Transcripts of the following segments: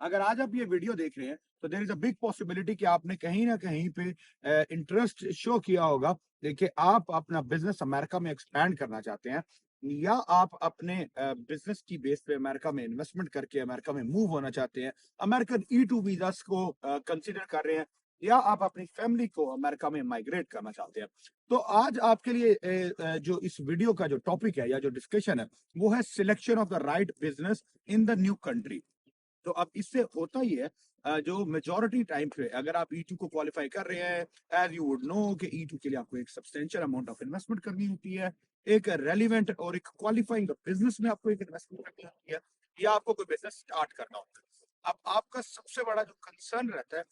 अगर आज आप ये वीडियो देख रहे हैं तो there is a big possibility कि आपने कहीं ना कहीं पे इंटरेस्ट शो किया होगा। देखिए, आप अपना बिजनेस अमेरिका में एक्सपैंड करना चाहते हैं, या आप अपने बिजनेस की बेस पे अमेरिका में इन्वेस्टमेंट करके अमेरिका में मूव होना चाहते हैं, अमेरिकन E2 वीजास को कंसीडर कर रहे हैं, या आप अपनी फैमिली को अमेरिका में माइग्रेट करना चाहते हैं। तो आज आपके लिए जो इस वीडियो का जो टॉपिक है या जो डिस्कशन है, वो है selection of the right business in the new country. तो अब इससे होता ही है, जो मेजोरिटी टाइम पे अगर आप E2 को क्वालिफाई कर रहे हैं, एज यू वुड नो कि E2 के लिए आपको एक सब्सटेंशियल अमाउंट ऑफ इन्वेस्टमेंट करनी होती है, एक रेलिवेंट और एक क्वालिफाइंग बिजनेस में आपको एक इन्वेस्टमेंट करनी होती है, या आपको कोई बिजनेस स्टार्ट करना होता है। अब आपका सबसे बड़ा जो कंसर्न रहता है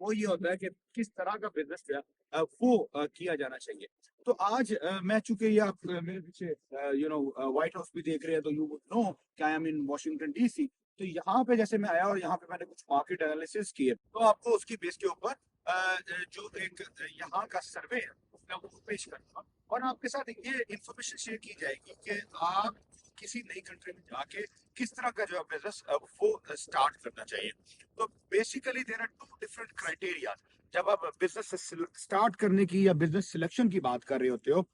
वो ये होता है कि किस तरह का बिजनेस जो है वो किया जाना चाहिए। तो आज मैं चूंकि ये आप मेरे पीछे व्हाइट हाउस भी देख रहे हैं, तो यू वुड नो कि I am in Washington DC। तो यहाँ पे जैसे मैं आया और यहाँ पे मैंने कुछ मार्केट एनालिसिस किए, तो आपको उसकी बेस के ऊपर जो एक यहाँ का सर्वे है मैं वो पेश करूंगा, और आपके साथ ये इंफॉर्मेशन शेयर की जाएगी कि आप किसी नई कंट्री में जाके किस तरह का जो बिजनेस वो स्टार्ट करना चाहिए। तो basically there are two different criteria. जब आप बिजनेस स्टार्ट करने की या बिजनेस सिलेक्शन की बात कर रहे होते हो,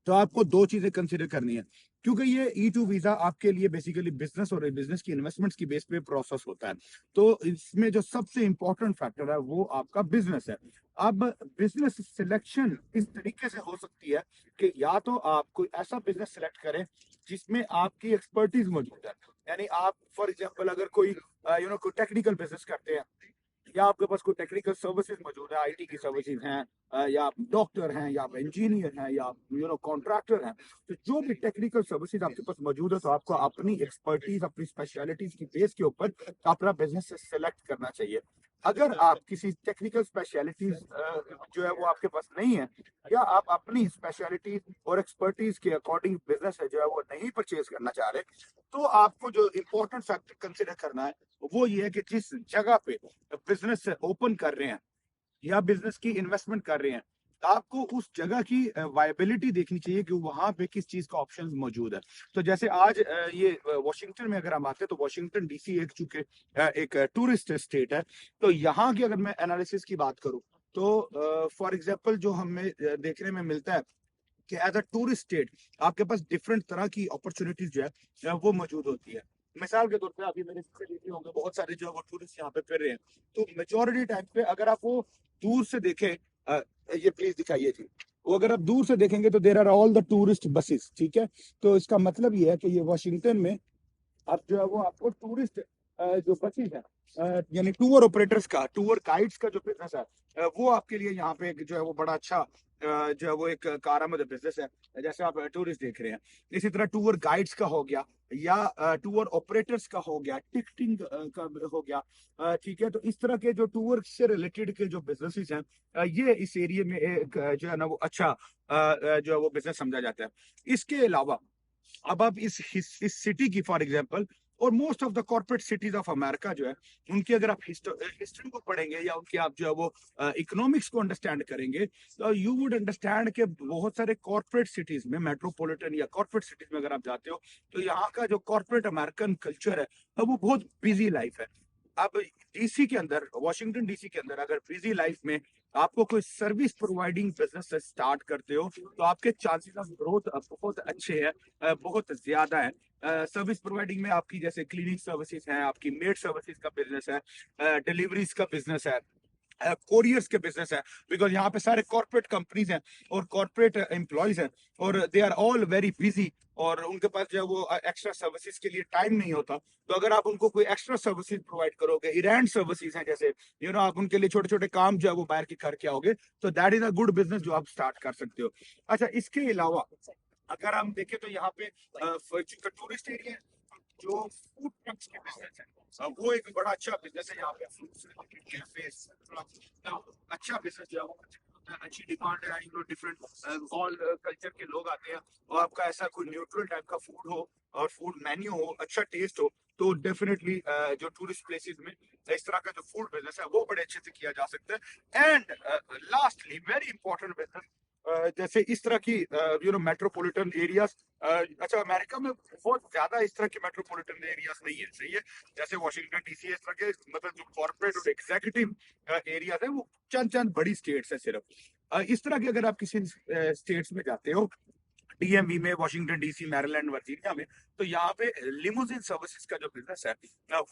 तो आपको दो चीजें कंसिडर करनी है, क्योंकि ये E2 वीजा आपके लिए बेसिकली बिजनेस और बिजनेस की इन्वेस्टमेंट्स की बेस पे प्रोसेस होता है। तो इसमें जो सबसे इंपॉर्टेंट फैक्टर है वो आपका बिजनेस है। अब बिजनेस सिलेक्शन इस तरीके से हो सकती है कि या तो आप कोई ऐसा बिजनेस सिलेक्ट करें जिसमें आपकी एक्सपर्टीज मौजूद है, यानी आप फॉर एग्जांपल अगर कोई कोई टेक्निकल बिजनेस करते हैं, या आपके पास कोई टेक्निकल सर्विसेज मौजूद है, IT की सर्विसेज हैं, या आप डॉक्टर हैं, या आप इंजीनियर हैं, या आप कॉन्ट्रैक्टर हैं, तो जो भी टेक्निकल सर्विसेज आपके पास मौजूद है, तो आपको अपनी एक्सपर्टीज अपनी स्पेशलिटीज की बेस के ऊपर अपना बिजनेस सेलेक्ट करना चाहिए। अगर आप किसी टेक्निकल स्पेशलिटीज जो है वो आपके पास नहीं है, या आप अपनी स्पेशलिटीज और एक्सपर्टीज के अकॉर्डिंग बिजनेस है जो है वो नहीं परचेज करना चाह रहे, तो आपको जो इंपॉर्टेंट फैक्टर कंसिडर करना है वो ये है कि जिस जगह पे बिजनेस ओपन कर रहे हैं या बिजनेस की इन्वेस्टमेंट कर रहे हैं, आपको उस जगह की वायबिलिटी देखनी चाहिए कि वहां पे किस चीज का ऑप्शन मौजूद है। तो जैसे आज ये वॉशिंगटन में अगर हम आते हैं, तो वॉशिंगटन DC एक चूंकि एक टूरिस्ट स्टेट है, तो यहाँ की अगर मैं एनालिसिस की बात करूं, तो फॉर एग्जाम्पल जो हमें देखने में मिलता है कि एज अ टूरिस्ट स्टेट आपके पास डिफरेंट तरह की अपॉर्चुनिटीज जो है वो मौजूद होती है। मिसाल के तौर पे अभी मेरे पीछे देखे होंगे बहुत सारे जो है वो टूरिस्ट यहाँ पे फिर रहे हैं, तो मेजोरिटी टाइम पे अगर आप वो दूर से देखें, ये प्लीज दिखाइए जी, वो अगर आप दूर से देखेंगे तो there are all the tourist buses, ठीक है। तो इसका मतलब ये है कि ये वॉशिंगटन में अब जो है वो आपको टूरिस्ट जो बसेस है, यानी टूर ऑपरेटर्स का, टूर गाइड्स का जो बिजनेस है, वो आपके लिए यहाँ पे जो है वो बड़ा अच्छा जो है वो एक कारआमद बिजनेस है, जैसे आप टूरिस्ट देख रहे हैं। इसी तरह टूर गाइड्स का हो गया, या टूर ऑपरेटर्स का हो गया, टिकटिंग का हो गया, ठीक है। तो इस तरह के जो टूर से रिलेटेड के जो बिजनेसेस हैं, ये इस एरिया में एक जो है ना वो अच्छा जो है वो बिजनेस समझा जाता है। इसके अलावा अब आप इस सिटी की फॉर एग्जांपल, और most of the corporate cities of America जो है, उनकी अगर आप हिस्ट्री को पढ़ेंगे या उनकी आप जो है वो इकोनॉमिक्स को अंडरस्टैंड करेंगे, तो यू वुड अंडरस्टैंड कि बहुत सारे कॉर्पोरेट सिटीज में, मेट्रोपॉलिटन या कॉर्पोरेट सिटीज में अगर आप जाते हो, तो यहाँ का जो कॉर्पोरेट अमेरिकन कल्चर है वो बहुत बिजी लाइफ है। अब DC के अंदर, वॉशिंगटन DC के अंदर अगर बिजी लाइफ में आपको कोई सर्विस प्रोवाइडिंग बिजनेस से स्टार्ट करते हो, तो आपके चांसेस ऑफ ग्रोथ बहुत अच्छे हैं, बहुत ज्यादा है। सर्विस प्रोवाइडिंग में आपकी जैसे क्लीनिंग सर्विसेज हैं, आपकी मेड सर्विसेज का बिजनेस है, डिलीवरीज का बिजनेस है, कोरियर्स के बिजनेस है, बिकॉज यहाँ पे सारे कॉर्पोरेट कंपनीज हैं और कॉर्पोरेट एम्प्लॉयज हैं, और they are all very busy, और उनके पास जो है वो एक्स्ट्रा सर्विसेज के लिए टाइम नहीं होता। तो अगर आप उनको कोई एक्स्ट्रा सर्विसेज प्रोवाइड करोगे, इरेंट सर्विसेज हैं जैसे, आप उनके लिए छोटे छोटे काम जो है वो बाहर के करके आओगे, तो that is a good business जो आप स्टार्ट कर सकते हो। अच्छा, इसके अलावा अगर हम देखें तो यहाँ पे टूरिस्ट एरिया जो फूड ट्रक्स के बिजनेस है, वो एक बड़ा अच्छा बिजनेस है। यहाँ पे फूड से रिलेटेड कैफेज, अच्छा बिजनेस जो है वो होता है, अच्छी डिमांड है, डिफरेंट ऑल कल्चर के लोग आते हैं, और आपका ऐसा कोई न्यूट्रल टाइप का फूड हो और फूड मेन्यू हो, अच्छा टेस्ट हो, तो डेफिनेटली जो टूरिस्ट प्लेसेस में इस तरह का जो फूड बिजनेस है वो बड़े अच्छे से किया जा सकता है। And lastly very important business जैसे इस तरह की मेट्रोपॉलिटन एरियाज, अच्छा अमेरिका में बहुत ज्यादा इस तरह के मेट्रोपॉलिटन एरियाज नहीं है, सही है। जैसे वाशिंगटन डीसी, इस तरह के मतलब जो कॉर्पोरेट और एग्जीक्यूटिव एरियाज है वो चंद चंद बड़ी स्टेट्स है सिर्फ। इस तरह के अगर आप किसी स्टेट्स में जाते हो, डीएमवी में, वाशिंगटन डीसी, मैरीलैंड, वर्जीनिया में, तो यहाँ पे लिमोजिन सर्विसेज का जो बिजनेस है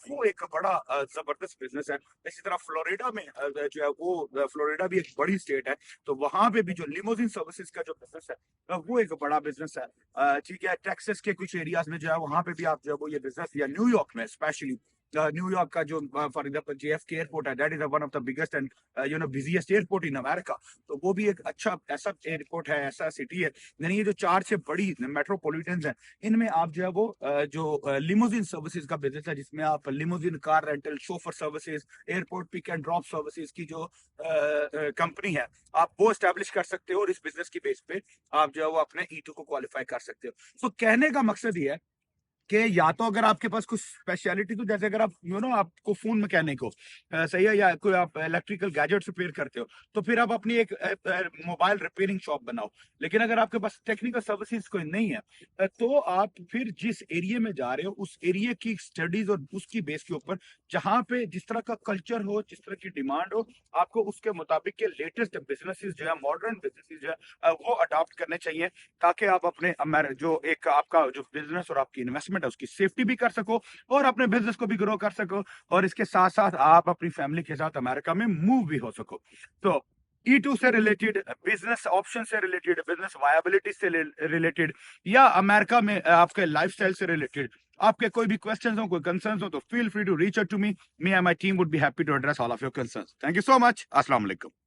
वो एक बड़ा जबरदस्त बिजनेस है। इसी तरह फ्लोरिडा में जो है वो फ्लोरिडा भी एक बड़ी स्टेट है, तो वहां पे भी जो लिमोजिन सर्विसेज का जो बिजनेस है वो एक बड़ा बिजनेस है। ठीक है, टेक्सास के कुछ एरियाज में जो है वहां पे भी आप जो है वो ये बिजनेस, या न्यूयॉर्क में स्पेशली, न्यूयॉर्क का जो फॉर एग्जांपल जेएफके एयरपोर्ट है, that is one of the biggest and busiest airport in America. तो वो भी एक अच्छा ऐसा एयरपोर्ट है, ऐसा सिटी है। यानी ये जो 4 से बड़ी मेट्रोपॉलिटन है, इनमें आप जो है वो जो लिमोजिन सर्विसेज का बिजनेस है, जिसमें आप limousine car rental, chauffeur services, airport pick and drop services की जो कंपनी है, आप वो स्टैब्लिश कर सकते हो, और इस बिजनेस की बेस पे आप जो है वो अपने E2 को क्वालिफाई कर सकते हो। तो कहने का मकसद ये है कि या तो अगर आपके पास कुछ स्पेशलिटी, तो जैसे अगर आप आपको फोन मैकेनिक हो, सही है, या कोई आप इलेक्ट्रिकल गैजेट्स रिपेयर करते हो, तो फिर आप अपनी एक मोबाइल रिपेयरिंग शॉप बनाओ। लेकिन अगर आपके पास टेक्निकल सर्विसेज कोई नहीं है, तो आप फिर जिस एरिया में जा रहे हो उस एरिया की स्टडीज और उसकी बेस के ऊपर, जहां पे जिस तरह का कल्चर हो, जिस तरह की डिमांड हो, आपको उसके मुताबिक के लेटेस्ट बिजनेसेस जो है, मॉडर्न बिजनेसेस जो है वो अडॉप्ट करने चाहिए, ताकि आप अपने जो एक आपका जो बिजनेस और आपकी इन्वेस्टमेंट है उसकी सेफ्टी भी कर सको, और अपने बिजनेस को भी ग्रो कर सको, और इसके साथ साथ आप अपनी फैमिली के साथ अमेरिका में मूव भी हो सको। तो E2 से रिलेटेड, बिजनेस ऑप्शन से रिलेटेड, बिजनेस वायबिलिटी से रिलेटेड, या अमेरिका में आपके लाइफस्टाइल से रिलेटेड आपके कोई भी क्वेश्चंस हो, कोई कंसर्न्स हो, तो feel free to reach out to me and my team would be happy to address all of your concerns. Thank you so much. अस्सलाम वालेकुम।